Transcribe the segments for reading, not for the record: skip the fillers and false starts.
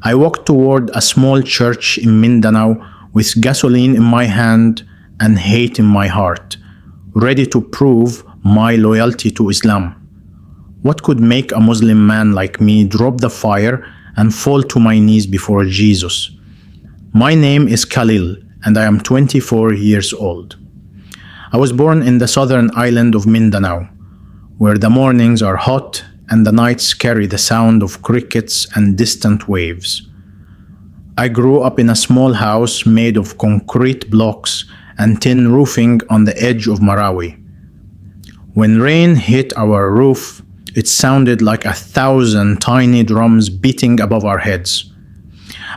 I walked toward a small church in Mindanao with gasoline in my hand and hate in my heart, ready to prove my loyalty to Islam. What could make a Muslim man like me drop the fire and fall to my knees before Jesus? My name is Khalil, and I am 24 years old. I was born in the southern island of Mindanao, where the mornings are hot and the nights carry the sound of crickets and distant waves. I grew up in a small house made of concrete blocks and tin roofing on the edge of Marawi. When rain hit our roof, it sounded like 1,000 tiny drums beating above our heads.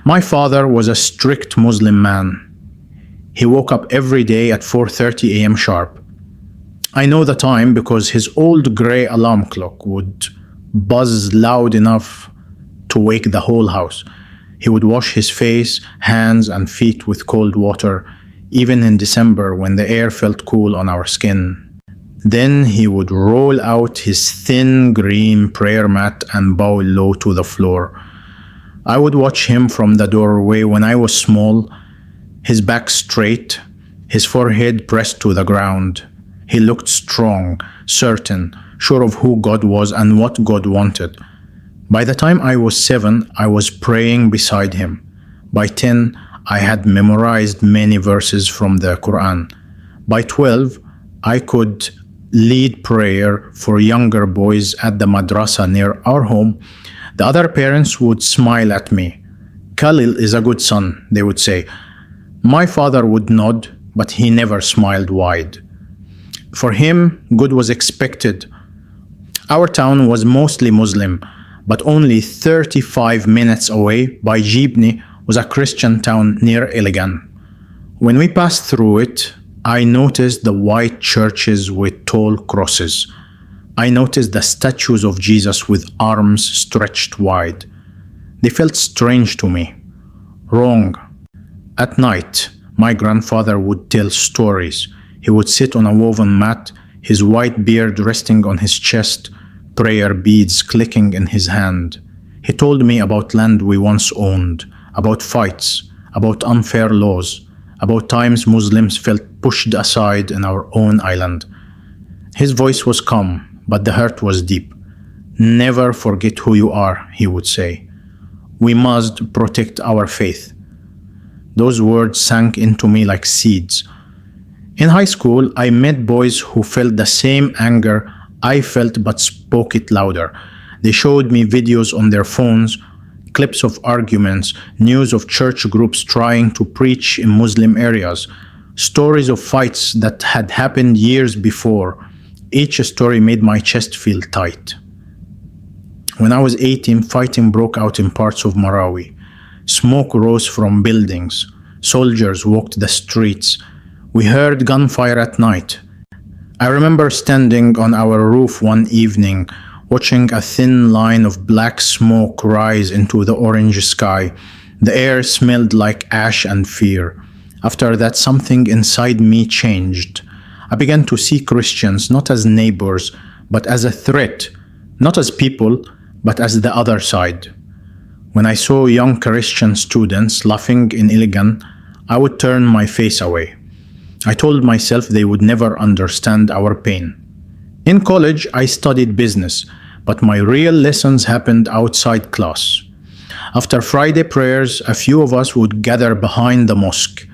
My father was a strict Muslim man. He woke up every day at 4:30 a.m. sharp. I know the time because his old gray alarm clock would buzz loud enough to wake the whole house. He would wash his face, hands, and feet with cold water, even in December when the air felt cool on our skin. Then he would roll out his thin green prayer mat and bow low to the floor. I would watch him from the doorway when I was small, his back straight, his forehead pressed to the ground. He looked strong, certain, sure of who God was and what God wanted. By the time I was 7, I was praying beside him. By 10, I had memorized many verses from the Quran. By 12, I could lead prayer for younger boys at the madrasa near our home. The other parents would smile at me. Khalil is a good son, they would say. My father would nod, but he never smiled wide. For him, good was expected. Our town was mostly Muslim, but only 35 minutes away by jeepney was a Christian town near Iligan. When we passed through it, I noticed the white churches with tall crosses. I noticed the statues of Jesus with arms stretched wide. They felt strange to me. Wrong. At night, my grandfather would tell stories. He would sit on a woven mat, his white beard resting on his chest, prayer beads clicking in his hand. He told me about land we once owned, about fights, about unfair laws, about times Muslims felt pushed aside in our own island. His voice was calm, but the hurt was deep. Never forget who you are, he would say. We must protect our faith. Those words sank into me like seeds. In high school, I met boys who felt the same anger I felt but spoke it louder. They showed me videos on their phones, clips of arguments, news of church groups trying to preach in Muslim areas, stories of fights that had happened years before. Each story made my chest feel tight. When I was 18, fighting broke out in parts of Marawi. Smoke rose from buildings. Soldiers walked the streets. We heard gunfire at night. I remember standing on our roof one evening, watching a thin line of black smoke rise into the orange sky. The air smelled like ash and fear. After that, something inside me changed. I began to see Christians not as neighbors, but as a threat, not as people, but as the other side. When I saw young Christian students laughing in Iligan, I would turn my face away. I told myself they would never understand our pain. In college, I studied business, but my real lessons happened outside class. After Friday prayers, a few of us would gather behind the mosque.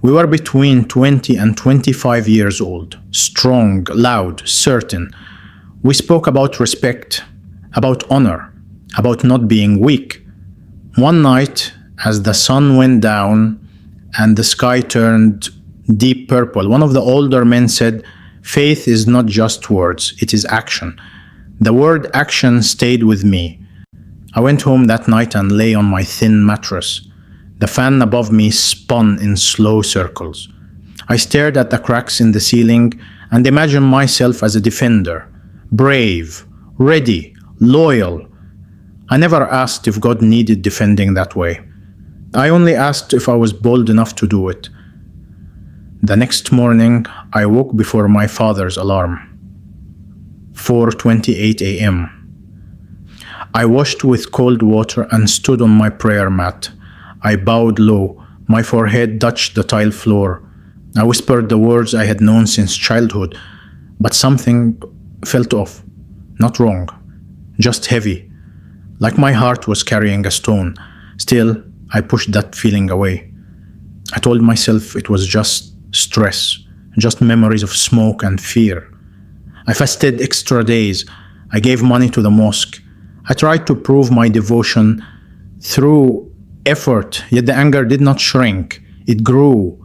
We were between 20 and 25 years old, strong, loud, certain. We spoke about respect, about honor, about not being weak. One night, as the sun went down and the sky turned deep purple, one of the older men said, "Faith is not just words, it is action." The word action stayed with me. I went home that night and lay on my thin mattress. The fan above me spun in slow circles. I stared at the cracks in the ceiling and imagined myself as a defender, brave, ready, loyal. I never asked if God needed defending that way. I only asked if I was bold enough to do it. The next morning, I woke before my father's alarm. 4:28 a.m. I washed with cold water and stood on my prayer mat. I bowed low. My forehead touched the tile floor. I whispered the words I had known since childhood, but something felt off. Not wrong, just heavy, like my heart was carrying a stone. Still, I pushed that feeling away. I told myself it was just stress, just memories of smoke and fear. I fasted extra days. I gave money to the mosque. I tried to prove my devotion through effort, yet the anger did not shrink. It grew.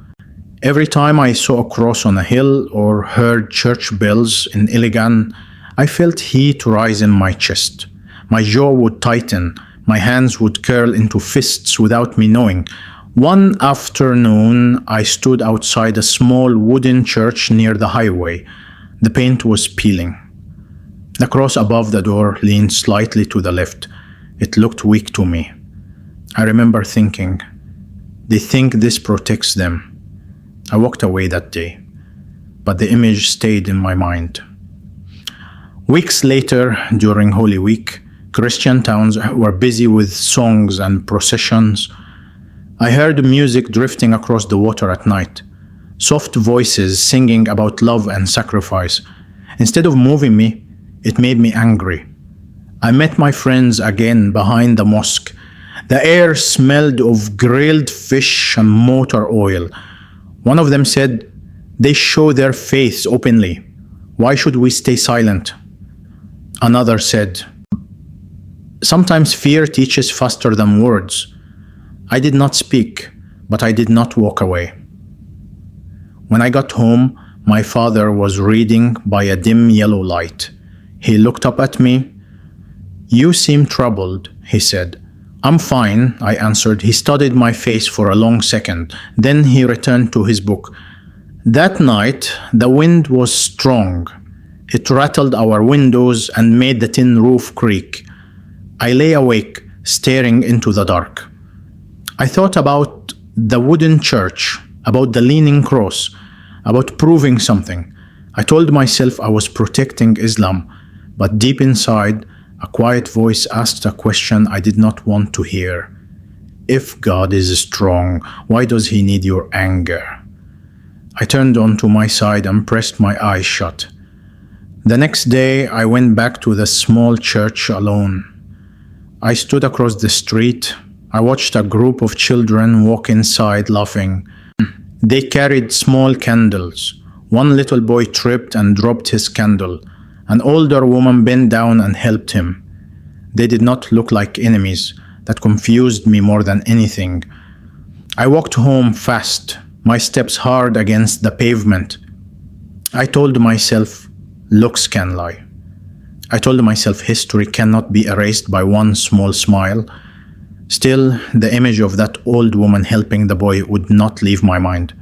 Every time I saw a cross on a hill or heard church bells in Iligan, I felt heat rise in my chest. My jaw would tighten. My hands would curl into fists without me knowing. One afternoon, I stood outside a small wooden church near the highway. The paint was peeling. The cross above the door leaned slightly to the left. It looked weak to me. I remember thinking, they think this protects them. I walked away that day, but the image stayed in my mind. Weeks later, during Holy Week, Christian towns were busy with songs and processions. I heard music drifting across the water at night, soft voices singing about love and sacrifice. Instead of moving me, it made me angry. I met my friends again behind the mosque. The air smelled of grilled fish and motor oil. One of them said, "They show their faiths openly. Why should we stay silent?" Another said, "Sometimes fear teaches faster than words." I did not speak, but I did not walk away. When I got home, my father was reading by a dim yellow light. He looked up at me. "You seem troubled," he said. "I'm fine," I answered. He studied my face for a long second. Then he returned to his book. That night, the wind was strong. It rattled our windows and made the tin roof creak. I lay awake, staring into the dark. I thought about the wooden church, about the leaning cross, about proving something. I told myself I was protecting Islam, but deep inside, a quiet voice asked a question I did not want to hear. If God is strong, why does he need your anger? I turned onto my side and pressed my eyes shut. The next day, I went back to the small church alone. I stood across the street. I watched a group of children walk inside laughing. They carried small candles. One little boy tripped and dropped his candle. An older woman bent down and helped him. They did not look like enemies. That confused me more than anything. I walked home fast, my steps hard against the pavement. I told myself, looks can lie. I told myself history cannot be erased by one small smile. Still, the image of that old woman helping the boy would not leave my mind.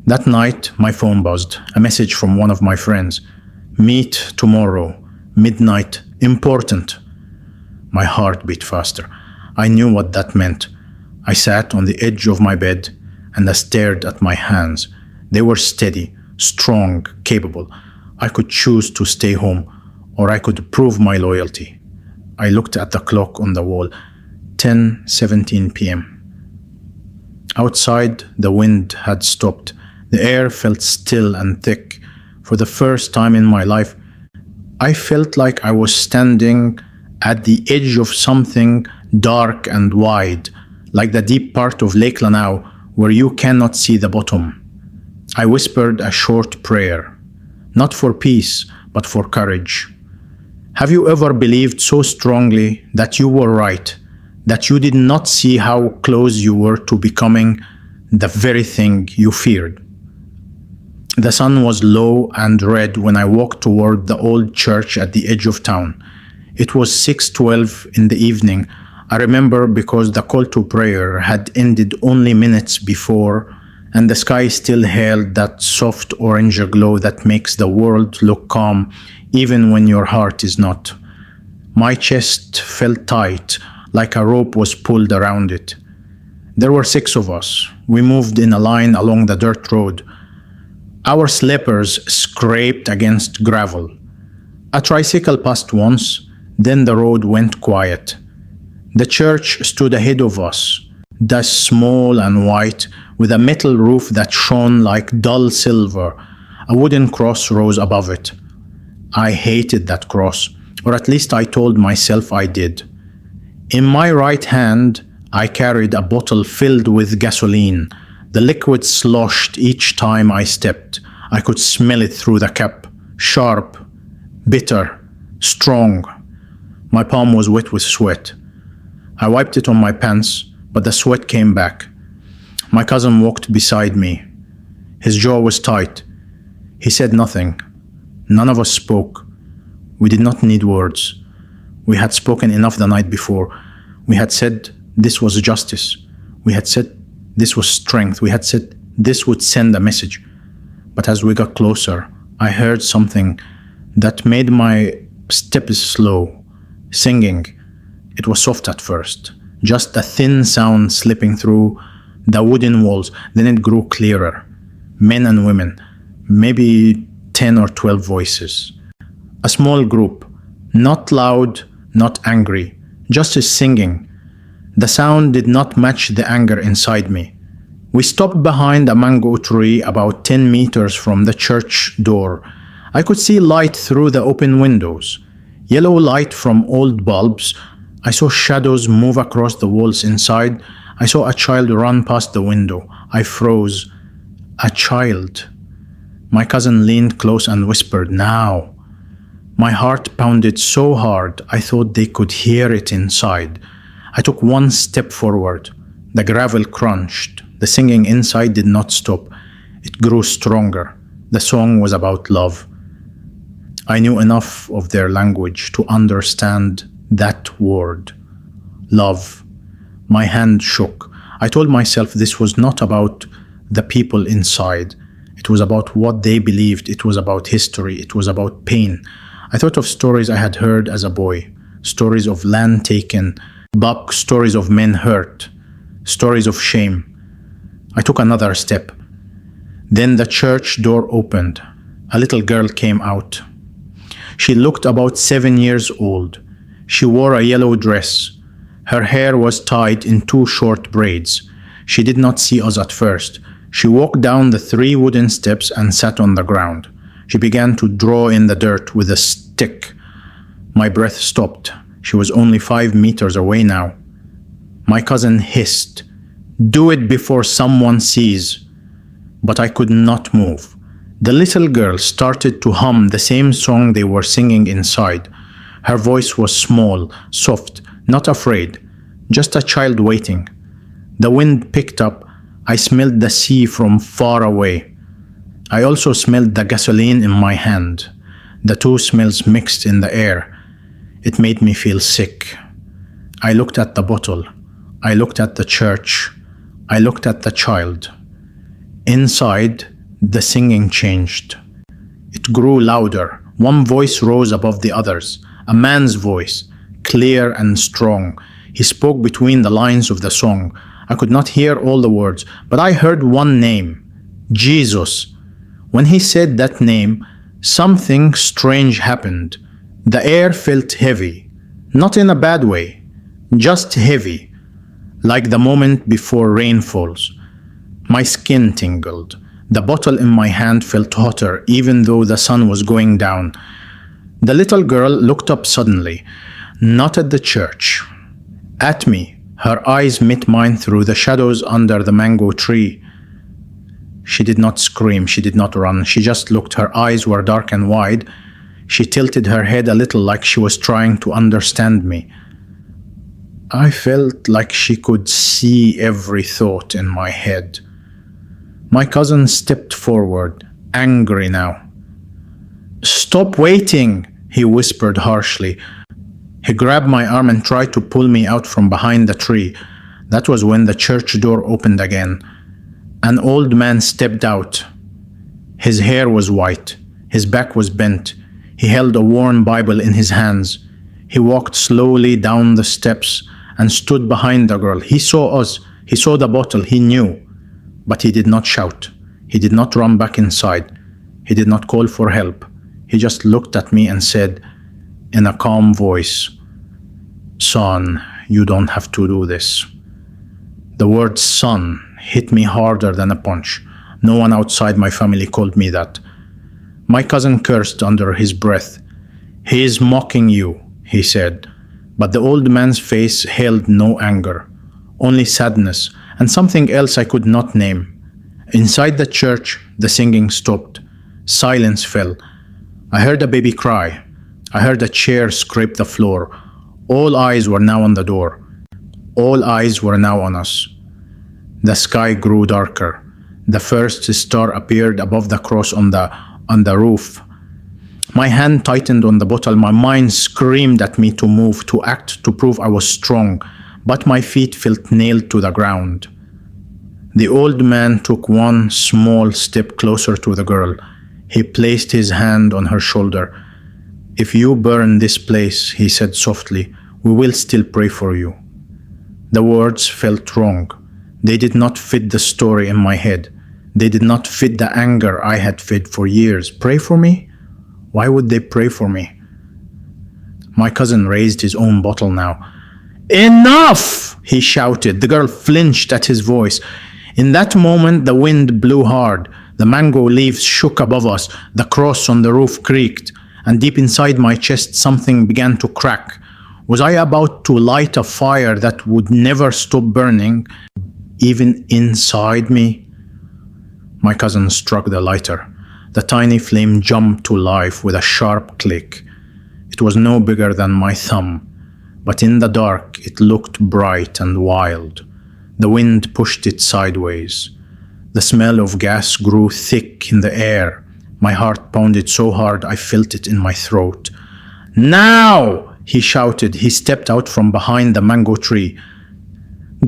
That night, my phone buzzed, a message from one of my friends. Meet tomorrow, midnight, important. My heart beat faster. I knew what that meant. I sat on the edge of my bed and I stared at my hands. They were steady, strong, capable. I could choose to stay home, or I could prove my loyalty. I looked at the clock on the wall, 10:17 p.m. Outside, the wind had stopped. The air felt still and thick. For the first time in my life, I felt like I was standing at the edge of something dark and wide, like the deep part of Lake Lanao where you cannot see the bottom. I whispered a short prayer, not for peace, but for courage. Have you ever believed so strongly that you were right, that you did not see how close you were to becoming the very thing you feared? The sun was low and red when I walked toward the old church at the edge of town. It was 6:12 in the evening. I remember because the call to prayer had ended only minutes before, and the sky still held that soft orange glow that makes the world look calm even when your heart is not. My chest felt tight, like a rope was pulled around it. There were 6 of us. We moved in a line along the dirt road. Our slippers scraped against gravel. A tricycle passed once, Then the road went quiet. The church stood ahead of us, small and white, with a metal roof that shone like dull silver. A wooden cross rose above it. I hated that cross, or at least I told myself I did. In my right hand, I carried a bottle filled with gasoline. The liquid sloshed each time I stepped. I could smell it through the cap. Sharp, bitter, strong. My palm was wet with sweat. I wiped it on my pants, but the sweat came back. My cousin walked beside me. His jaw was tight. He said nothing. None of us spoke. We did not need words. We had spoken enough the night before. We had said this was justice. We had said this was strength. We had said this would send a message. But as we got closer, I heard something that made my steps slow. Singing. It was soft at first, just a thin sound slipping through the wooden walls. Then it grew clearer. Men and women, maybe 10 or 12 voices. A small group, not loud, not angry, just singing. The sound did not match the anger inside me. We stopped behind a mango tree about 10 meters from the church door. I could see light through the open windows. Yellow light from old bulbs. I saw shadows move across the walls inside. I saw a child run past the window. I froze. A child. My cousin leaned close and whispered, "Now." My heart pounded so hard I thought they could hear it inside. I took one step forward. The gravel crunched. The singing inside did not stop. It grew stronger. The song was about love. I knew enough of their language to understand that word. Love. My hand shook. I told myself this was not about the people inside. It was about what they believed. It was about history. It was about pain. I thought of stories I had heard as a boy. Stories of land taken, stories of men hurt, stories of shame. I took another step. Then the church door opened. A little girl came out. She looked about 7 years old. She wore a yellow dress. Her hair was tied in 2 short braids. She did not see us at first. She walked down the 3 wooden steps and sat on the ground. She began to draw in the dirt with a stick. My breath stopped. She was only 5 meters away now. My cousin hissed, "Do it before someone sees." But I could not move. The little girl started to hum the same song they were singing inside. Her voice was small, soft, not afraid, just a child waiting. The wind picked up. I smelled the sea from far away. I also smelled the gasoline in my hand. The 2 smells mixed in the air. It made me feel sick. I looked at the bottle. I looked at the church. I looked at the child. Inside, the singing changed. It grew louder. One voice rose above the others. A man's voice, clear and strong. He spoke between the lines of the song. I could not hear all the words, but I heard one name, Jesus. When he said that name, something strange happened. The air felt heavy, not in a bad way, just heavy, like the moment before rain falls. My skin tingled. The bottle in my hand felt hotter, even though the sun was going down. The little girl looked up suddenly, not at the church, at me. Her eyes met mine through the shadows under the mango tree. She did not scream, she did not run, she just looked. Her eyes were dark and wide. She tilted her head a little like she was trying to understand me. I felt like she could see every thought in my head. My cousin stepped forward, angry now. "Stop waiting," he whispered harshly. He grabbed my arm and tried to pull me out from behind the tree. That was when the church door opened again. An old man stepped out. His hair was white. His back was bent. He held a worn Bible in his hands. He walked slowly down the steps and stood behind the girl. He saw us. He saw the bottle. He knew. But he did not shout. He did not run back inside. He did not call for help. He just looked at me and said, in a calm voice, "Son, you don't have to do this." The word son hit me harder than a punch. No one outside my family called me that. My cousin cursed under his breath. "He is mocking you," he said. But the old man's face held no anger, only sadness and something else I could not name. Inside the church, the singing stopped. Silence fell. I heard a baby cry. I heard a chair scrape the floor. All eyes were now on the door. All eyes were now on us. The sky grew darker. The first star appeared above the cross on the roof. My hand tightened on the bottle. My mind screamed at me to move, to act, to prove I was strong, but my feet felt nailed to the ground. The old man took one small step closer to the girl. He placed his hand on her shoulder. "If you burn this place," he said softly, "we will still pray for you." The words felt wrong. They did not fit the story in my head. They did not fit the anger I had fed for years. Pray for me? Why would they pray for me? My cousin raised his own bottle now. "Enough!" he shouted. The girl flinched at his voice. In that moment, the wind blew hard. The mango leaves shook above us. The cross on the roof creaked. And deep inside my chest, something began to crack. Was I about to light a fire that would never stop burning, even inside me? My cousin struck the lighter. The tiny flame jumped to life with a sharp click. It was no bigger than my thumb, but in the dark it looked bright and wild. The wind pushed it sideways. The smell of gas grew thick in the air. My heart pounded so hard I felt it in my throat. "Now!" he shouted. He stepped out from behind the mango tree.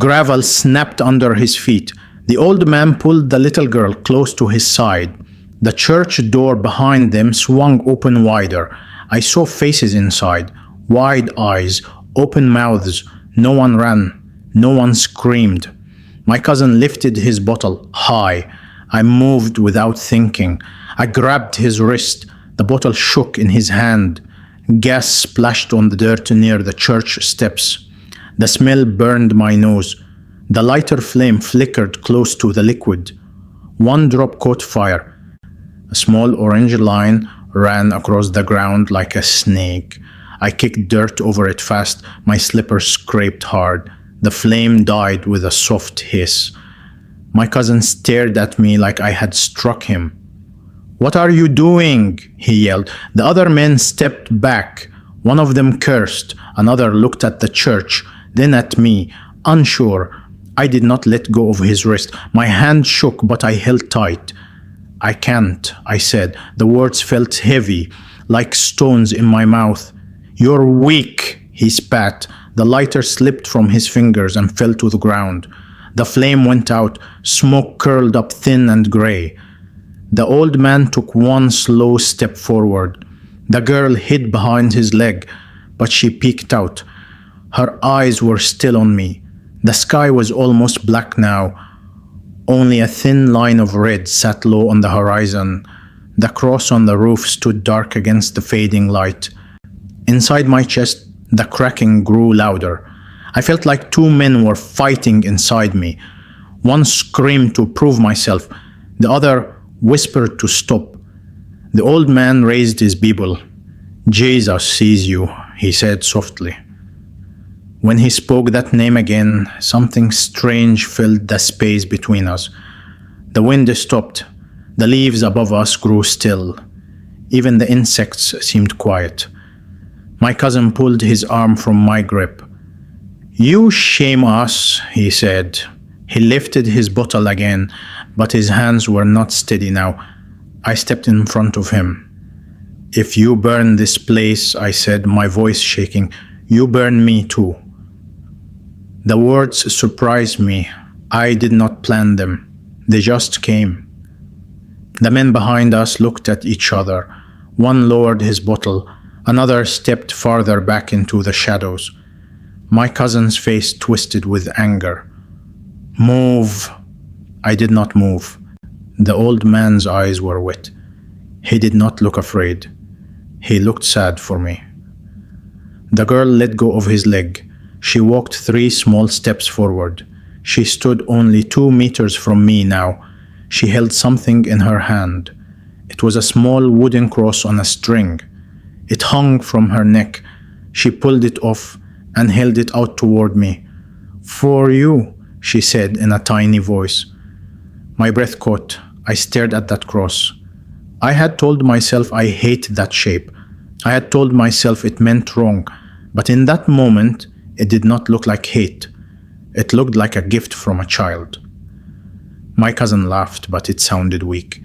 Gravel snapped under his feet. The old man pulled the little girl close to his side. The church door behind them swung open wider. I saw faces inside, wide eyes, open mouths. No one ran. No one screamed. My cousin lifted his bottle high. I moved without thinking. I grabbed his wrist. The bottle shook in his hand. Gas splashed on the dirt near the church steps. The smell burned my nose. The lighter flame flickered close to the liquid. One drop caught fire. A small orange line ran across the ground like a snake. I kicked dirt over it fast. My slippers scraped hard. The flame died with a soft hiss. My cousin stared at me like I had struck him. "What are you doing?" he yelled. The other men stepped back. One of them cursed. Another looked at the church, then at me, unsure. I did not let go of his wrist. My hand shook, but I held tight. "I can't," I said. The words felt heavy, like stones in my mouth. "You're weak," he spat. The lighter slipped from his fingers and fell to the ground. The flame went out. Smoke curled up thin and gray. The old man took one slow step forward. The girl hid behind his leg, but she peeked out. Her eyes were still on me. The sky was almost black now. Only a thin line of red sat low on the horizon. The cross on the roof stood dark against the fading light. Inside my chest, the cracking grew louder. I felt like two men were fighting inside me. One screamed to prove myself. The other whispered to stop. The old man raised his Bible. "Jesus sees you," he said softly. When he spoke that name again, something strange filled the space between us. The wind stopped. The leaves above us grew still. Even the insects seemed quiet. My cousin pulled his arm from my grip. "You shame us," he said. He lifted his bottle again, but his hands were not steady now. I stepped in front of him. "If you burn this place," I said, my voice shaking, "you burn me too." The words surprised me. I did not plan them. They just came. The men behind us looked at each other. One lowered his bottle. Another stepped farther back into the shadows. My cousin's face twisted with anger. "Move." I did not move. The old man's eyes were wet. He did not look afraid. He looked sad for me. The girl let go of his leg. She walked 3 small steps forward. She stood only 2 meters from me now. She held something in her hand. It was a small wooden cross on a string. It hung from her neck. She pulled it off and held it out toward me. "For you," she said in a tiny voice. My breath caught. I stared at that cross. I had told myself I hate that shape. I had told myself it meant wrong. But in that moment, it did not look like hate. It looked like a gift from a child. My cousin laughed, but it sounded weak.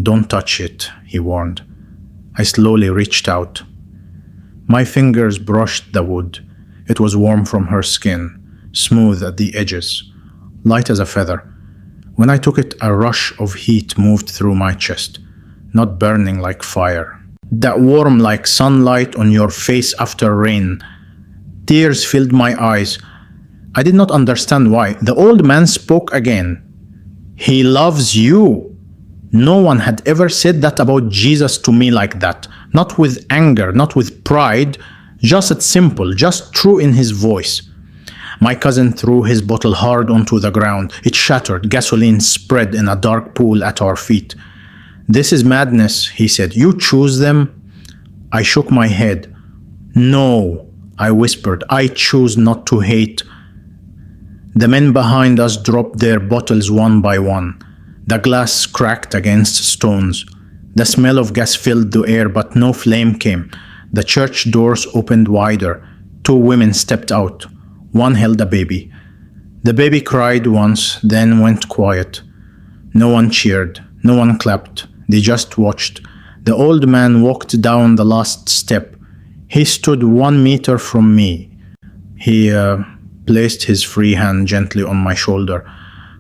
"Don't touch it," he warned. I slowly reached out. My fingers brushed the wood. It was warm from her skin, smooth at the edges, light as a feather. When I took it, a rush of heat moved through my chest, not burning like fire. That warm like sunlight on your face after rain. Tears filled my eyes. I did not understand why. The old man spoke again. "He loves you." No one had ever said that about Jesus to me like that. Not with anger, not with pride, just simple, just true in his voice. My cousin threw his bottle hard onto the ground. It shattered. Gasoline spread in a dark pool at our feet. "This is madness," he said. "You choose them?" I shook my head. "No," I whispered. "I choose not to hate." The men behind us dropped their bottles one by one. The glass cracked against stones. The smell of gas filled the air, but no flame came. The church doors opened wider. 2 women stepped out. One held a baby. The baby cried once, then went quiet. No one cheered. No one clapped. They just watched. The old man walked down the last step. He stood 1 meter from me. He placed his free hand gently on my shoulder.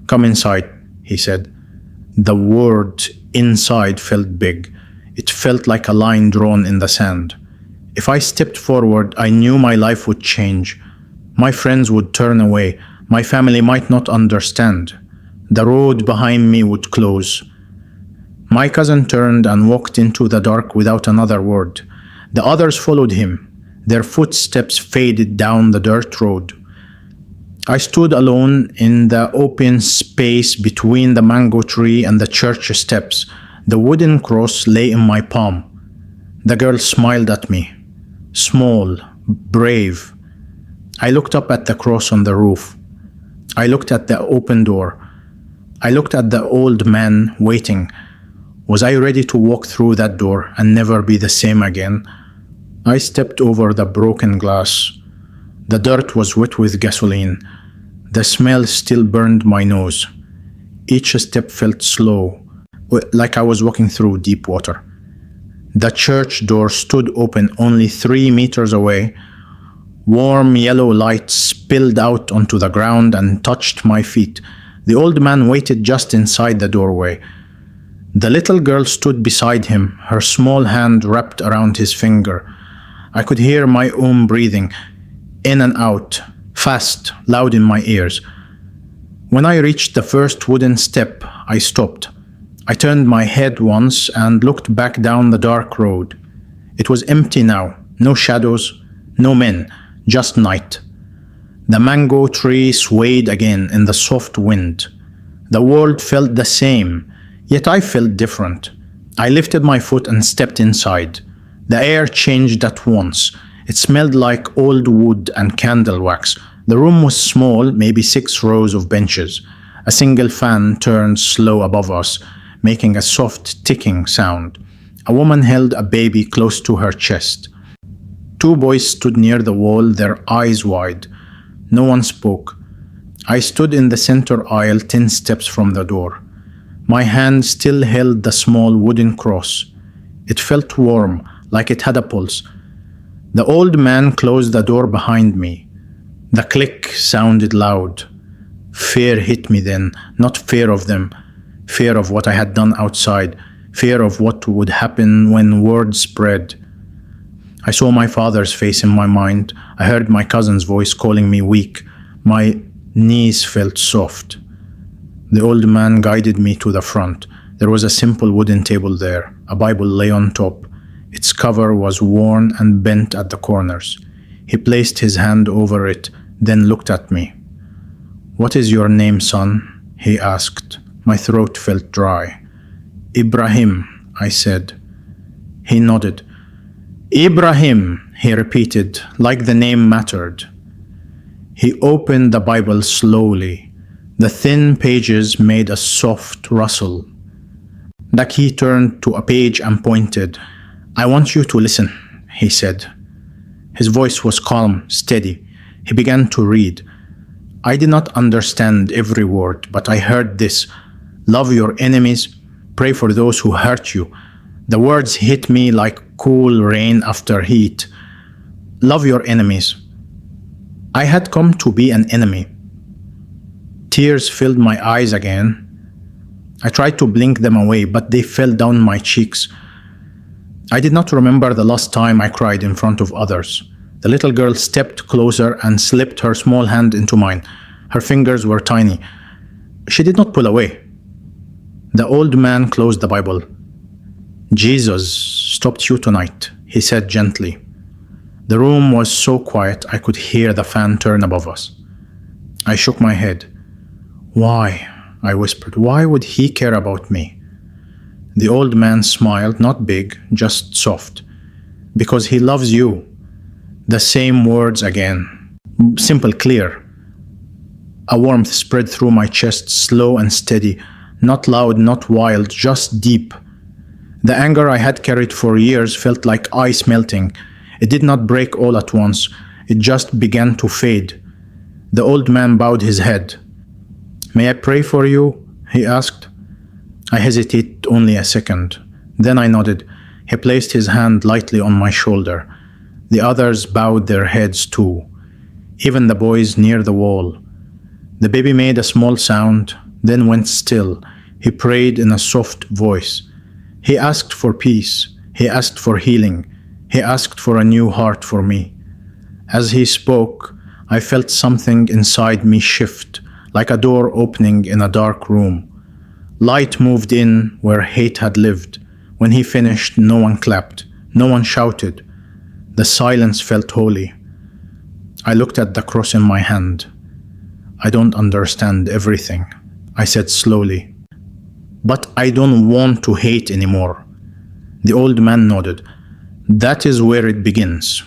"Come inside," he said. The word inside felt big. It felt like a line drawn in the sand. If I stepped forward, I knew my life would change. My friends would turn away. My family might not understand. The road behind me would close. My cousin turned and walked into the dark without another word. The others followed him. Their footsteps faded down the dirt road. I stood alone in the open space between the mango tree and the church steps. The wooden cross lay in my palm. The girl smiled at me. Small, brave. I looked up at the cross on the roof. I looked at the open door. I looked at the old man waiting. Was I ready to walk through that door and never be the same again? I stepped over the broken glass. The dirt was wet with gasoline. The smell still burned my nose. Each step felt slow, like I was walking through deep water. The church door stood open only 3 meters away. Warm yellow light spilled out onto the ground and touched my feet. The old man waited just inside the doorway. The little girl stood beside him, her small hand wrapped around his finger. I could hear my own breathing, in and out, fast, loud in my ears. When I reached the first wooden step, I stopped. I turned my head once and looked back down the dark road. It was empty now, no shadows, no men, just night. The mango tree swayed again in the soft wind. The world felt the same, yet I felt different. I lifted my foot and stepped inside. The air changed at once. It smelled like old wood and candle wax. The room was small, maybe 6 rows of benches. A single fan turned slow above us, making a soft ticking sound. A woman held a baby close to her chest. 2 boys stood near the wall, their eyes wide. No one spoke. I stood in the center aisle 10 steps from the door. My hand still held the small wooden cross. It felt warm, like it had a pulse. The old man closed the door behind me. The click sounded loud. Fear hit me then, not fear of them. Fear of what I had done outside. Fear of what would happen when word spread. I saw my father's face in my mind. I heard my cousin's voice calling me weak. My knees felt soft. The old man guided me to the front. There was a simple wooden table there. A Bible lay on top. Its cover was worn and bent at the corners. He placed his hand over it, then looked at me. "What is your name, son?" he asked. My throat felt dry. "Ibrahim," I said. He nodded. "Ibrahim," he repeated, like the name mattered. He opened the Bible slowly. The thin pages made a soft rustle. The key turned to a page and pointed. "I want you to listen," he said. His voice was calm, steady. He began to read. I did not understand every word, but I heard this: "Love your enemies, pray for those who hurt you." The words hit me like cool rain after heat. Love your enemies. I had come to be an enemy. Tears filled my eyes again. I tried to blink them away, but they fell down my cheeks. I did not remember the last time I cried in front of others. The little girl stepped closer and slipped her small hand into mine. Her fingers were tiny. She did not pull away. The old man closed the Bible. "Jesus stopped you tonight," he said gently. The room was so quiet I could hear the fan turn above us. I shook my head. "Why?" I whispered. "Why would he care about me?" The old man smiled, not big, just soft. "Because he loves you." The same words again. Simple, clear. A warmth spread through my chest, slow and steady. Not loud, not wild, just deep. The anger I had carried for years felt like ice melting. It did not break all at once. It just began to fade. The old man bowed his head. "May I pray for you?" he asked. I hesitated only a second. Then I nodded. He placed his hand lightly on my shoulder. The others bowed their heads too, even the boys near the wall. The baby made a small sound, then went still. He prayed in a soft voice. He asked for peace. He asked for healing. He asked for a new heart for me. As he spoke, I felt something inside me shift, like a door opening in a dark room. Light moved in where hate had lived. When he finished, no one clapped. No one shouted. The silence felt holy. I looked at the cross in my hand. "I don't understand everything," I said slowly. "But I don't want to hate anymore." The old man nodded. "That is where it begins."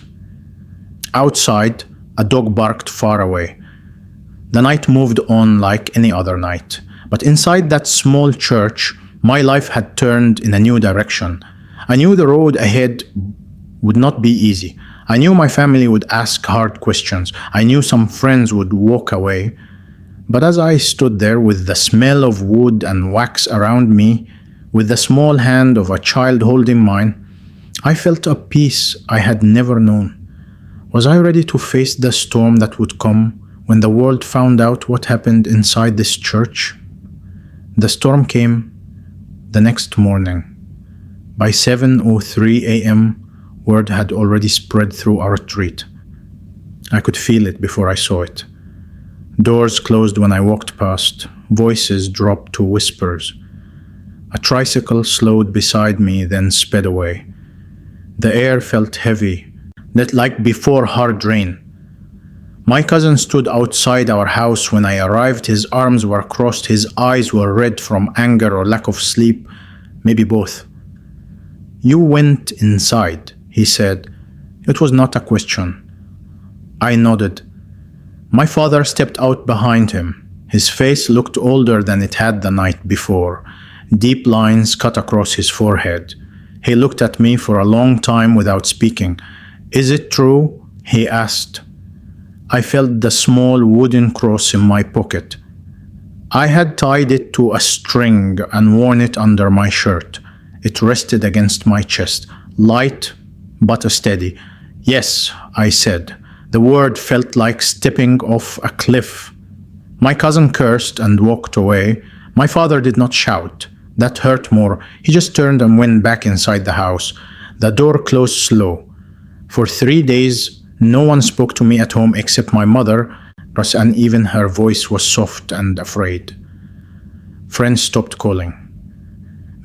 Outside, a dog barked far away. The night moved on like any other night. But inside that small church, my life had turned in a new direction. I knew the road ahead would not be easy. I knew my family would ask hard questions. I knew some friends would walk away. But as I stood there with the smell of wood and wax around me, with the small hand of a child holding mine, I felt a peace I had never known. Was I ready to face the storm that would come when the world found out what happened inside this church? The storm came the next morning. By 7:03 a.m., word had already spread through our retreat. I could feel it before I saw it. Doors closed when I walked past. Voices dropped to whispers. A tricycle slowed beside me, then sped away. The air felt heavy, not like before hard rain. My cousin stood outside our house when I arrived. His arms were crossed, his eyes were red from anger or lack of sleep, maybe both. "You went inside," he said. It was not a question. I nodded. My father stepped out behind him. His face looked older than it had the night before. Deep lines cut across his forehead. He looked at me for a long time without speaking. "Is it true?" he asked. I felt the small wooden cross in my pocket. I had tied it to a string and worn it under my shirt. It rested against my chest, light but steady. "Yes," I said. The word felt like stepping off a cliff. My cousin cursed and walked away. My father did not shout. That hurt more. He just turned and went back inside the house. The door closed slow. For 3 days, no one spoke to me at home except my mother, and even her voice was soft and afraid. Friends stopped calling.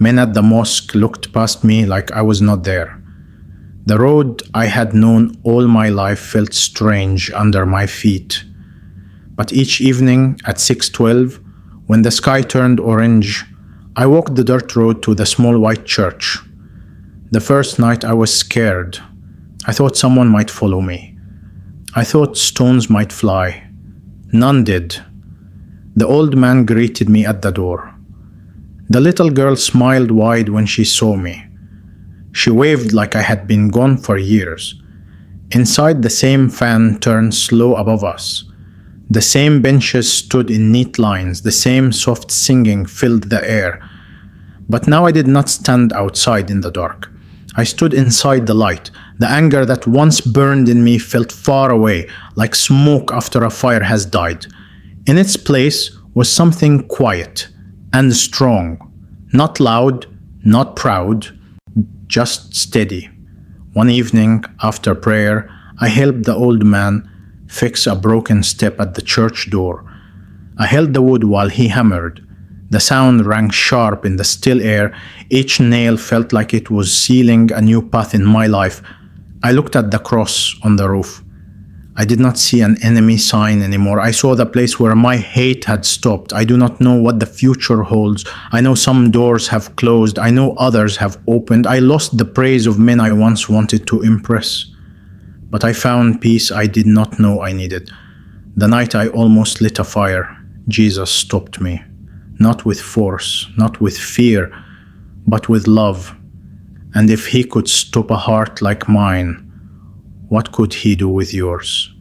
Men at the mosque looked past me like I was not there. The road I had known all my life felt strange under my feet. But each evening at 6:12, when the sky turned orange, I walked the dirt road to the small white church. The first night I was scared. I thought someone might follow me. I thought stones might fly. None did. The old man greeted me at the door. The little girl smiled wide when she saw me. She waved like I had been gone for years. Inside, the same fan turned slow above us. The same benches stood in neat lines. The same soft singing filled the air. But now I did not stand outside in the dark. I stood inside the light. The anger that once burned in me felt far away, like smoke after a fire has died. In its place was something quiet and strong, not loud, not proud, just steady. One evening, after prayer, I helped the old man fix a broken step at the church door. I held the wood while he hammered. The sound rang sharp in the still air. Each nail felt like it was sealing a new path in my life. I looked at the cross on the roof. I did not see an enemy sign anymore. I saw the place where my hate had stopped. I do not know what the future holds. I know some doors have closed. I know others have opened. I lost the praise of men I once wanted to impress. But I found peace I did not know I needed. The night I almost lit a fire, Jesus stopped me. Not with force, not with fear, but with love. And if he could stop a heart like mine, what could he do with yours?